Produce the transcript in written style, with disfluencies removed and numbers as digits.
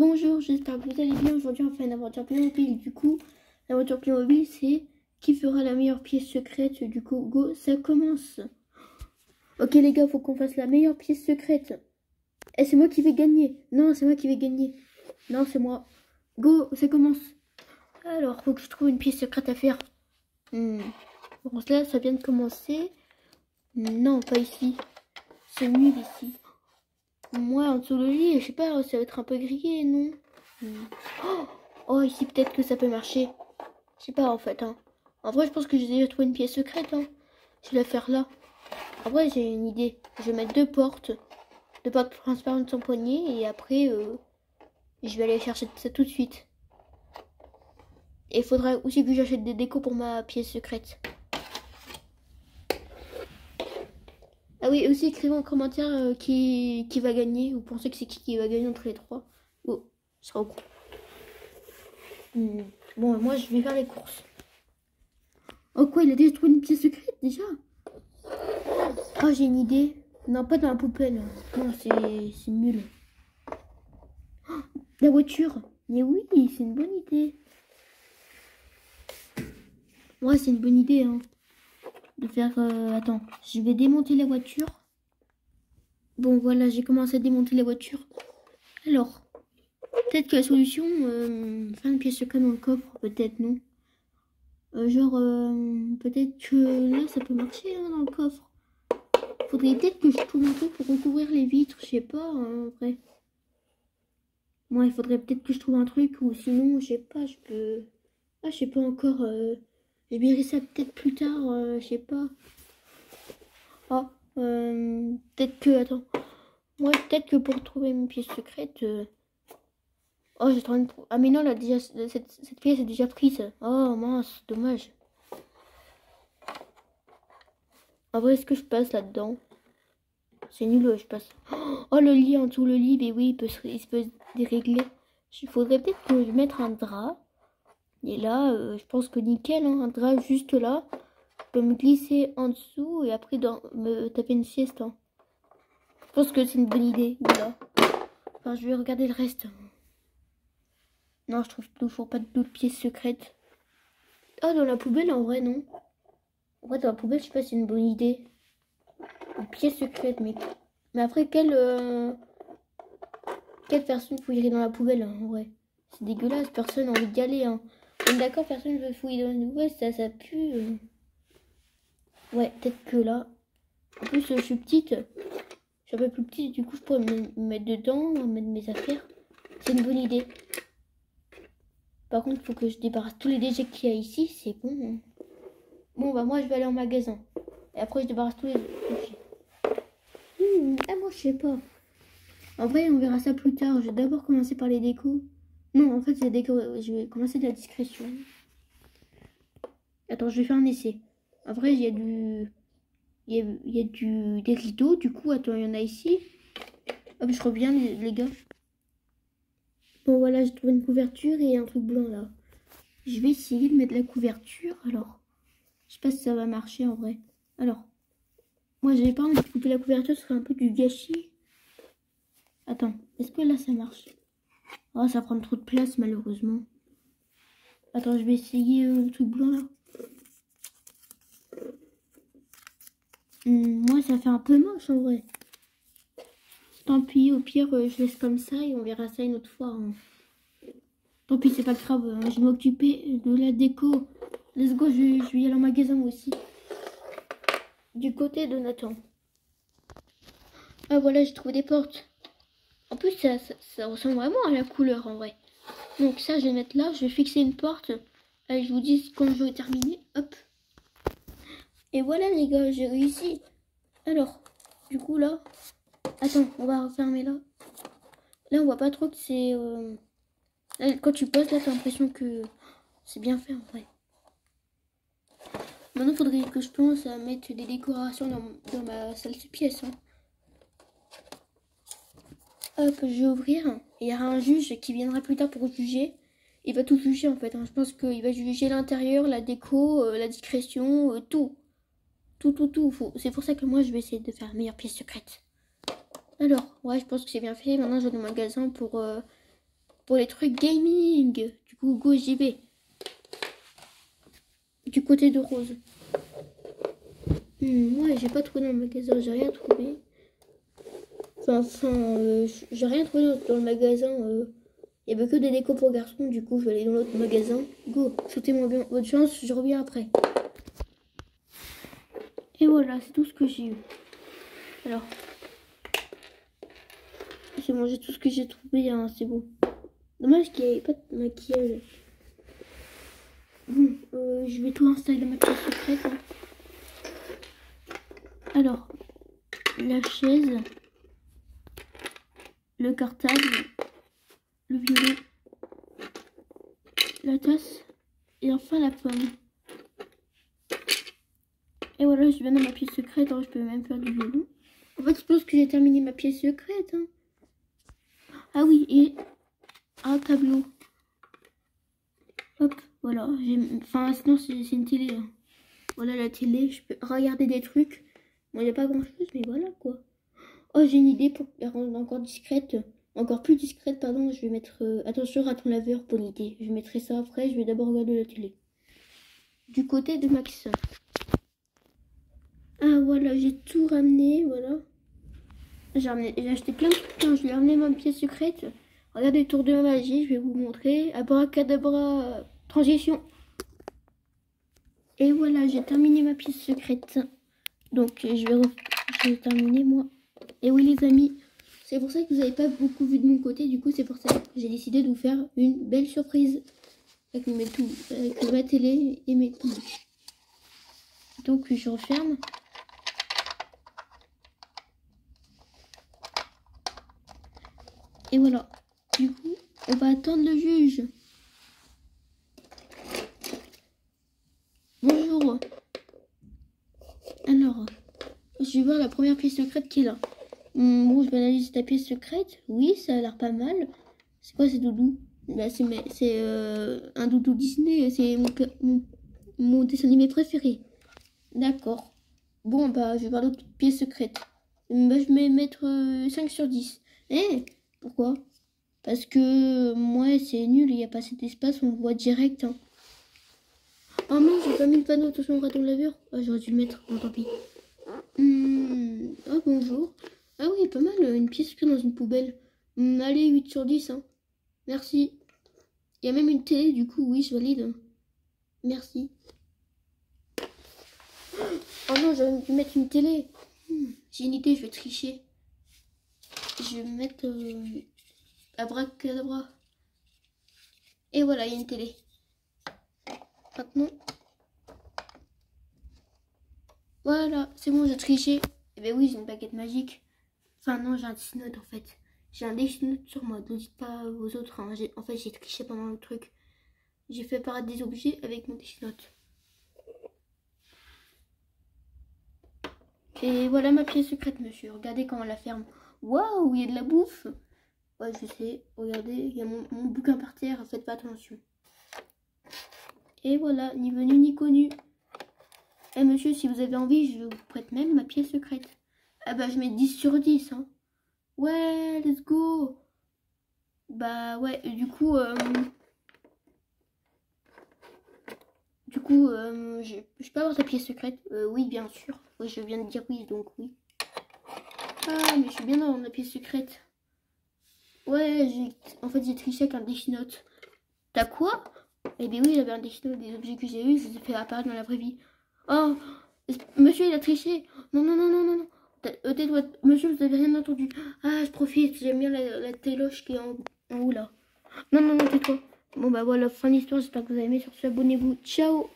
Bonjour, j'espère que vous allez bien. Aujourd'hui, on fait une aventure Playmobil. Du coup, l'aventure Playmobil, c'est qui fera la meilleure pièce secrète. Du coup, go, ça commence. Ok, les gars, faut qu'on fasse la meilleure pièce secrète. Et c'est moi qui vais gagner. Non, c'est moi qui vais gagner. Non, c'est moi. Go, ça commence. Alors, faut que je trouve une pièce secrète à faire. Bon, là, ça vient de commencer. Non, pas ici. C'est nul ici. Moi, en dessous le lit, je sais pas, ça va être un peu grillé, non? Oh, ici, peut-être que ça peut marcher. Je sais pas, en fait, hein. En vrai, je pense que j'ai déjà trouvé une pièce secrète, hein. Je vais la faire là. En vrai, j'ai une idée. Je vais mettre deux portes transparentes sans poignée, et après, je vais aller chercher ça tout de suite. Et il faudra aussi que j'achète des décos pour ma pièce secrète. Ah oui, aussi écrivez en commentaire qui va gagner. Vous pensez que c'est qui va gagner entre les trois? Oh, ça sera au courant. Bon, moi je vais faire les courses. Oh quoi, il a déjà trouvé une pièce secrète déjà? Oh, j'ai une idée. Non, pas dans la poubelle. Non, c'est nul. Oh, la voiture. Mais oui, c'est une bonne idée. Ouais, c'est une bonne idée, hein. De faire... attends, je vais démonter la voiture. Bon, voilà, j'ai commencé à démonter la voiture. Alors, peut-être que la solution... faire une pièce secrète dans le coffre, peut-être, non? Peut-être que là, ça peut marcher, hein, dans le coffre. Faudrait peut-être que je trouve un truc pour recouvrir les vitres, je sais pas, hein, en vrai. Moi, il faudrait peut-être que je trouve un truc, ou sinon, je sais pas, je peux... Ah, je sais pas encore, je verrai ça peut-être plus tard, je sais pas. Ah, peut-être que, attends. Moi, peut-être que pour trouver une pièce secrète... Oh, j'ai trouvé une... Ah, mais non, là, déjà, cette pièce est déjà prise. Oh, mince, dommage. En vrai, est-ce que je passe là-dedans? C'est nul, je passe. Oh, le lit en dessous, le lit, mais oui, il peut se dérégler. Il faudrait peut-être que je mette un drap. Et là, je pense que nickel, hein, un drap juste là. Je peux me glisser en dessous et après me taper une sieste. Hein. Je pense que c'est une bonne idée. Voilà. Enfin, je vais regarder le reste. Non, je trouve toujours pas d'autres pièces secrètes. Ah, dans la poubelle, en vrai, non. En vrai, dans la poubelle, je sais pas si c'est une bonne idée. Une pièce secrète, mais après, quelle personne fouillerait dans la poubelle, hein, en vrai? C'est dégueulasse, personne n'a envie d'y aller. Hein. D'accord, personne veut fouiller dans la poubelle, ça pue. Ouais, peut-être que là. En plus, je suis petite. Je suis un peu plus petite, du coup, je pourrais me mettre dedans, mettre mes affaires. C'est une bonne idée. Par contre, il faut que je débarrasse tous les déchets qu'il y a ici, c'est bon. Hein. Bon, bah, moi, je vais aller en magasin. Et après, je débarrasse tous les déchets. Ah, moi, je sais pas. En vrai, on verra ça plus tard. Je vais d'abord commencer par les décos. Non, en fait, c'est déco. Je vais commencer de la discrétion. Attends, je vais faire un essai. En vrai, il y a du... des rideaux, du coup, attends, il y en a ici. Hop, je reviens, les gars. Bon, voilà, j'ai trouvé une couverture et un truc blanc, là. Je vais essayer de mettre la couverture, alors. Je sais pas si ça va marcher, en vrai. Alors, moi, j'avais pas envie de couper la couverture, ce serait un peu du gâchis. Attends, est-ce que là, ça marche? Oh, ça prend trop de place, malheureusement. Attends, je vais essayer le truc blanc, là. Moi, ça fait un peu moche, en vrai. Tant pis, au pire, je laisse comme ça et on verra ça une autre fois. Hein. Tant pis, c'est pas grave. Je vais m'occuper de la déco. Let's go, je vais y aller en magasin moi aussi. Du côté de Nathan. Ah voilà, j'ai trouvé des portes. En plus, ça ressemble vraiment à la couleur en vrai. Donc ça, je vais mettre là. Je vais fixer une porte. Allez, je vous dis quand je vais terminer. Hop. Et voilà les gars, j'ai réussi. Alors, du coup là... Attends, on va refermer là. Là, on voit pas trop que c'est... Là, quand tu poses, là, t'as l'impression que c'est bien fait en vrai. Maintenant, il faudrait que je pense à mettre des décorations dans ma salle de pièce. Hein. Hop, je vais ouvrir. Et il y aura un juge qui viendra plus tard pour juger. Il va tout juger en fait. Hein. Je pense qu'il va juger l'intérieur, la déco, la discrétion, tout. Tout. C'est pour ça que moi, je vais essayer de faire la meilleure pièce secrète. Alors, ouais, je pense que c'est bien fait. Maintenant, je vais au magasin pour pour les trucs gaming. Du coup, go, j'y vais. Du côté de Rose. Ouais, j'ai pas trouvé dans le magasin, j'ai rien trouvé. J'ai rien trouvé dans le magasin. Il y avait que des décos pour garçons, du coup, je vais aller dans l'autre magasin. Go, souhaitez-moi bien bonne chance, je reviens après. Et voilà, c'est tout ce que j'ai eu. Alors, j'ai mangé tout ce que j'ai trouvé, hein, c'est bon. Dommage qu'il n'y ait pas de maquillage. Bon, je vais tout installer dans ma pièce secrète. Hein. Alors, la chaise, le cartable, le violon, la tasse et enfin la pomme. Et voilà, je viens dans ma pièce secrète, alors je peux même faire du violon. En fait, je pense que j'ai terminé ma pièce secrète. Hein. Ah oui, et un tableau. Hop, voilà. Enfin, sinon, c'est une télé. Hein. Voilà la télé, je peux regarder des trucs. Bon, il n'y a pas grand-chose, mais voilà, quoi. Oh, j'ai une idée pour la rendre encore discrète. Encore plus discrète, pardon. Je vais mettre... attention, raton laveur, bonne idée. Je mettrai ça après, je vais d'abord regarder la télé. Du côté de Max. Ah, voilà, j'ai tout ramené, voilà. J'ai acheté plein de trucs, hein. Je lui ai ramené ma pièce secrète. Regardez, tour de magie, je vais vous montrer. Abracadabra, transition. Et voilà, j'ai terminé ma pièce secrète. Donc, je vais terminer, moi. Et oui, les amis, c'est pour ça que vous n'avez pas beaucoup vu de mon côté. Du coup, c'est pour ça que j'ai décidé de vous faire une belle surprise. Avec ma télé et mes poubelles. Donc, je referme. Et voilà. Du coup, on va attendre le juge. Bonjour. Alors, je vais voir la première pièce secrète qui est là. Bon, je vais analyser ta pièce secrète. Oui, ça a l'air pas mal. C'est quoi ces doudous? Bah, c'est un doudou Disney. C'est mon dessin animé préféré. D'accord. Bon, bah, je vais voir l'autre pièce secrète. Bah, je vais mettre 5 sur 10. Eh, pourquoi? Parce que moi, c'est nul, il n'y a pas assez d'espace, on voit direct. Hein. Oh non, j'ai pas mis le panneau, attention au raton laveur. Ah, j'aurais dû le mettre, bon, tant pis. Ah, bonjour. Ah oui, pas mal, une pièce secrète dans une poubelle. Allez, 8 sur 10. Hein. Merci. Il y a même une télé, du coup, oui, je valide. Merci. Oh non, j'aurais dû mettre une télé. J'ai une idée, je vais tricher. Je vais mettre abracadabra. Et voilà, il y a une télé. Maintenant. Voilà, c'est bon, j'ai triché. Eh ben oui, j'ai une baguette magique. Enfin non, j'ai un Death-Note en fait. J'ai un Death-Note sur moi, ne dites pas aux autres. Hein. En fait, j'ai triché pendant le truc. J'ai fait apparaître des objets avec mon Death-Note. Et voilà ma pièce secrète, monsieur. Regardez comment on la ferme. Waouh, il y a de la bouffe. Ouais, je sais. Regardez, il y a mon bouquin par terre. Faites pas attention. Et voilà, ni venu ni connu. Eh monsieur, si vous avez envie, je vous prête même ma pièce secrète. Ah bah je mets 10 sur 10. Hein. Ouais, let's go. Bah ouais, du coup, je peux avoir ta pièce secrète? Oui, bien sûr. Oui, je viens de dire oui, donc oui. Ah, mais je suis bien dans ma pièce secrète. Ouais, en fait, j'ai triché avec un Death-Note. T'as quoi? Eh bien oui, j'avais un Death-Note, des objets que j'ai eu, je les ai fait apparaître dans la vraie vie. Oh, monsieur, il a triché. Non, non, non, non, non, non. Tais-toi, monsieur, vous avez rien entendu. Ah, je profite, j'aime bien la téloche qui est en haut là. Non, non, non, tais-toi. Bon, bah voilà, fin de l'histoire, j'espère que vous avez aimé. Sur ce, abonnez-vous. Ciao.